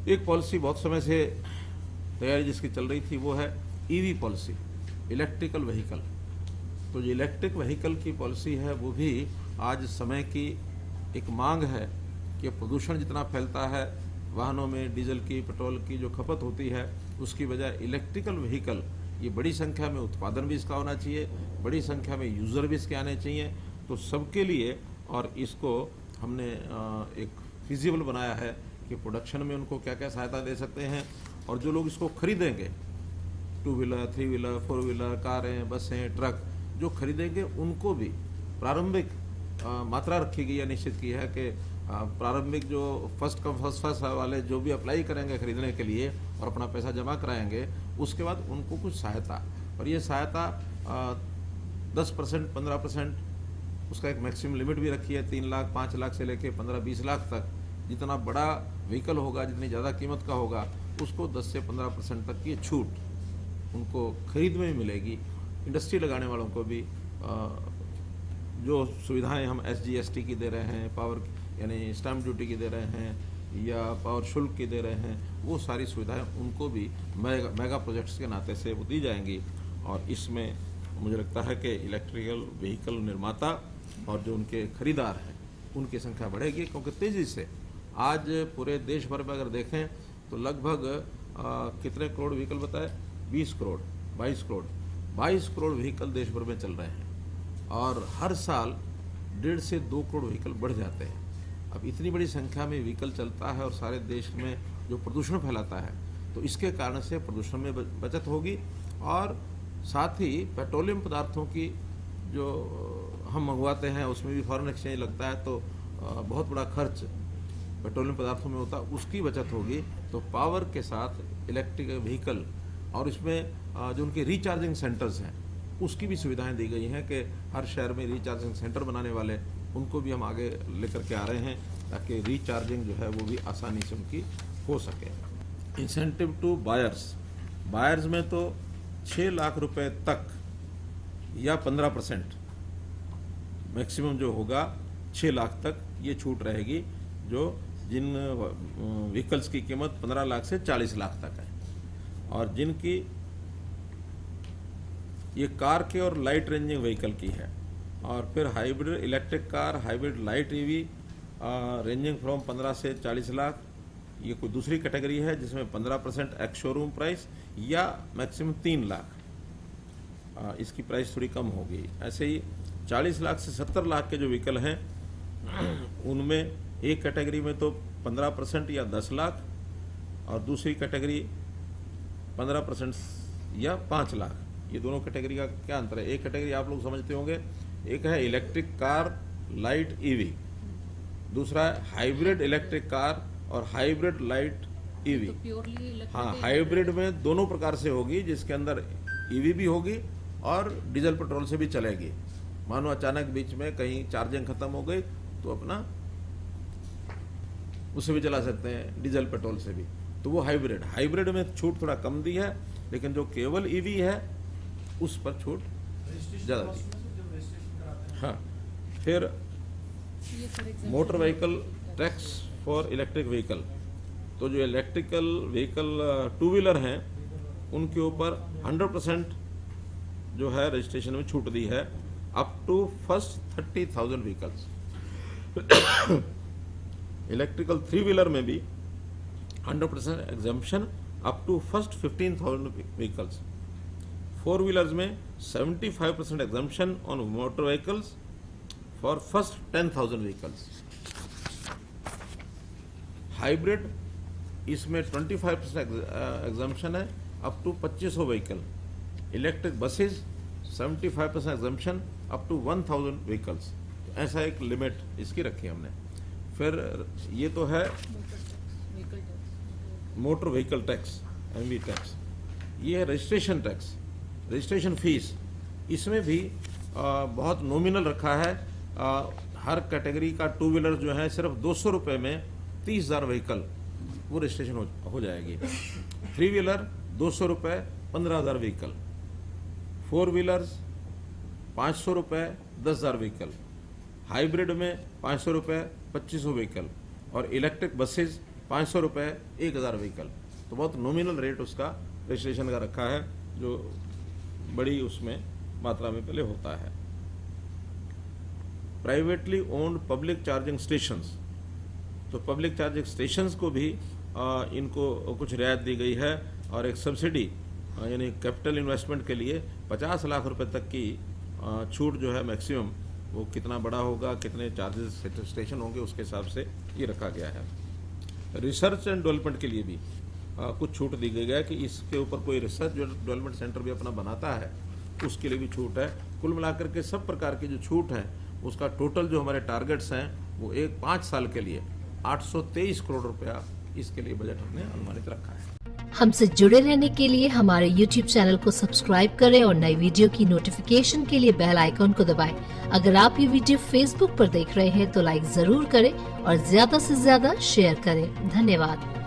एक पॉलिसी बहुत समय से तैयारी जिसकी चल रही थी वो है ईवी पॉलिसी, इलेक्ट्रिकल व्हीकल। तो जो इलेक्ट्रिक व्हीकल की पॉलिसी है वो भी आज समय की एक मांग है कि प्रदूषण जितना फैलता है वाहनों में डीजल की पेट्रोल की जो खपत होती है उसकी बजाय इलेक्ट्रिकल व्हीकल, ये बड़ी संख्या में उत्पादन भी इसका होना चाहिए, बड़ी संख्या में यूज़र भी इसके आने चाहिए। तो सबके लिए और इसको हमने एक फिजिबल बनाया है कि प्रोडक्शन में उनको क्या क्या सहायता दे सकते हैं और जो लोग इसको खरीदेंगे, 2 व्हीलर 3 व्हीलर 4 व्हीलर कारें बसें ट्रक जो खरीदेंगे उनको भी प्रारंभिक मात्रा रखी गई है, निश्चित की है कि प्रारंभिक जो फर्स्ट कम फर्स्ट वाले जो भी अप्लाई करेंगे खरीदने के लिए और अपना पैसा जमा कराएंगे उसके बाद उनको कुछ सहायता, और ये सहायता 10% 15%, उसका एक मैक्सिमम लिमिट भी रखी है 3 लाख 5 लाख से लेके 15-20 लाख तक। जितना बड़ा व्हीकल होगा, जितनी ज़्यादा कीमत का होगा, उसको 10 से 15% तक की छूट उनको खरीद में भी मिलेगी। इंडस्ट्री लगाने वालों को भी जो सुविधाएं हम SGST की दे रहे हैं, पावर यानी स्टैम्प ड्यूटी की दे रहे हैं या पावर शुल्क की दे रहे हैं, वो सारी सुविधाएं उनको भी मेगा प्रोजेक्ट्स के नाते से वो दी जाएंगी। और इसमें मुझे लगता है कि इलेक्ट्रिकल व्हीकल निर्माता और जो उनके खरीदार हैं उनकी संख्या बढ़ेगी, क्योंकि तेज़ी से आज पूरे देश भर में अगर देखें तो लगभग कितने करोड़ व्हीकल बताए, 20 करोड़ 22 करोड़ व्हीकल देश भर में चल रहे हैं और हर साल 1.5 से 2 करोड़ व्हीकल बढ़ जाते हैं। अब इतनी बड़ी संख्या में व्हीकल चलता है और सारे देश में जो प्रदूषण फैलाता है, तो इसके कारण से प्रदूषण में बचत होगी और साथ ही पेट्रोलियम पदार्थों की जो हम मंगवाते हैं उसमें भी फॉरेन एक्सचेंज लगता है, तो बहुत बड़ा खर्च पेट्रोलियम पदार्थों में होता है, उसकी बचत होगी। तो पावर के साथ इलेक्ट्रिक व्हीकल और इसमें जो उनके रिचार्जिंग सेंटर्स हैं उसकी भी सुविधाएं दी गई हैं कि हर शहर में रिचार्जिंग सेंटर बनाने वाले उनको भी हम आगे लेकर के आ रहे हैं ताकि रिचार्जिंग जो है वो भी आसानी से उनकी हो सके। इंसेंटिव टू बायर्स में तो 6 लाख रुपए तक या 15% मैक्सिमम जो होगा 6 लाख तक ये छूट रहेगी, जो जिन व्हीकल्स की कीमत 15 लाख से 40 लाख तक है। और जिनकी ये कार के और लाइट रेंजिंग व्हीकल की है, और फिर hybrid electric car, hybrid light EV ranging from 15 से 40 लाख, ये कोई दूसरी कैटेगरी है जिसमें 15% एक्स शोरूम प्राइस या मैक्सिमम 3 लाख इसकी प्राइस थोड़ी कम होगी। ऐसे ही 40 लाख से 70 लाख के जो व्हीकल हैं उनमें एक कैटेगरी में तो 15% या 10 लाख और दूसरी कैटेगरी 15% या 5 लाख। ये दोनों कैटेगरी का क्या अंतर है? एक कैटेगरी आप लोग समझते होंगे, एक है इलेक्ट्रिक कार लाइट ईवी, दूसरा है हाइब्रिड इलेक्ट्रिक कार और हाइब्रिड लाइट ईवी। हाँ, हाइब्रिड में दोनों प्रकार से होगी, जिसके अंदर ईवी भी होगी और डीजल पेट्रोल से भी चलेगी। मानो अचानक बीच में कहीं चार्जिंग खत्म हो गई तो अपना उससे भी चला सकते हैं, डीजल पेट्रोल से भी। तो वो हाइब्रिड में छूट थोड़ा कम दी है, लेकिन जो केवल ईवी है उस पर छूट ज़्यादा दी। हाँ, फिर motor vehicle tax for electric vehicle, तो जो इलेक्ट्रिकल व्हीकल 2 व्हीलर हैं उनके ऊपर 100% जो है रजिस्ट्रेशन में छूट दी है up to first 30,000 vehicles. Electrical 3 wheeler में भी 100% exemption up to first 15,000 vehicles. 4 wheelers में 75% exemption on motor vehicles for first 10,000 vehicles. Hybrid इसमें 25% एग्जम्पशन है up to 2500 vehicle. Electric buses 75% exemption up to 1000 vehicles. तो ऐसा एक लिमिट इसकी रखी हमने। फिर ये तो है motor vehicle tax, MV tax. ये है रजिस्ट्रेशन टैक्स, रजिस्ट्रेशन फीस। इसमें भी बहुत नॉमिनल रखा है। हर कैटेगरी का 2 व्हीलर जो है सिर्फ 200 रुपये में 30,000 व्हीकल वो रजिस्ट्रेशन हो जाएगी। 3 व्हीलर 200 रुपये 15,000 व्हीकल। 4 व्हीलर्स 500 रुपये 10,000 व्हीकल। हाइब्रिड में 500 रुपये 2500 व्हीकल और इलेक्ट्रिक बसेस 500 रुपये 1000 व्हीकल। तो बहुत नॉमिनल रेट उसका रजिस्ट्रेशन का रखा है, जो बड़ी उसमें मात्रा में पहले होता है। Privately owned public charging stations, तो पब्लिक चार्जिंग स्टेशंस को भी इनको कुछ रियायत दी गई है, और एक सब्सिडी यानी कैपिटल इन्वेस्टमेंट के लिए 50 लाख रुपए तक की छूट जो है मैक्सिमम, वो कितना बड़ा होगा, कितने चार्जेस स्टेशन होंगे, उसके हिसाब से ये रखा गया है। रिसर्च एंड डेवलपमेंट के लिए भी कुछ छूट दी गई है कि इसके ऊपर कोई रिसर्च डेवलपमेंट सेंटर भी अपना बनाता है, उसके लिए भी छूट है। कुल मिलाकर के सब प्रकार की जो छूट है, उसका टोटल जो हमारे टारगेट्स हैं वो 5 साल के लिए 823 करोड़ रुपया इसके लिए बजट हमने अनुमानित रखा है। हमसे जुड़े रहने के लिए हमारे YouTube चैनल को सब्सक्राइब करें और नई वीडियो की नोटिफिकेशन के लिए बेल आइकॉन को दबाएं। अगर आप ये वीडियो Facebook पर देख रहे हैं तो लाइक जरूर करें और ज्यादा से ज्यादा शेयर करें। धन्यवाद।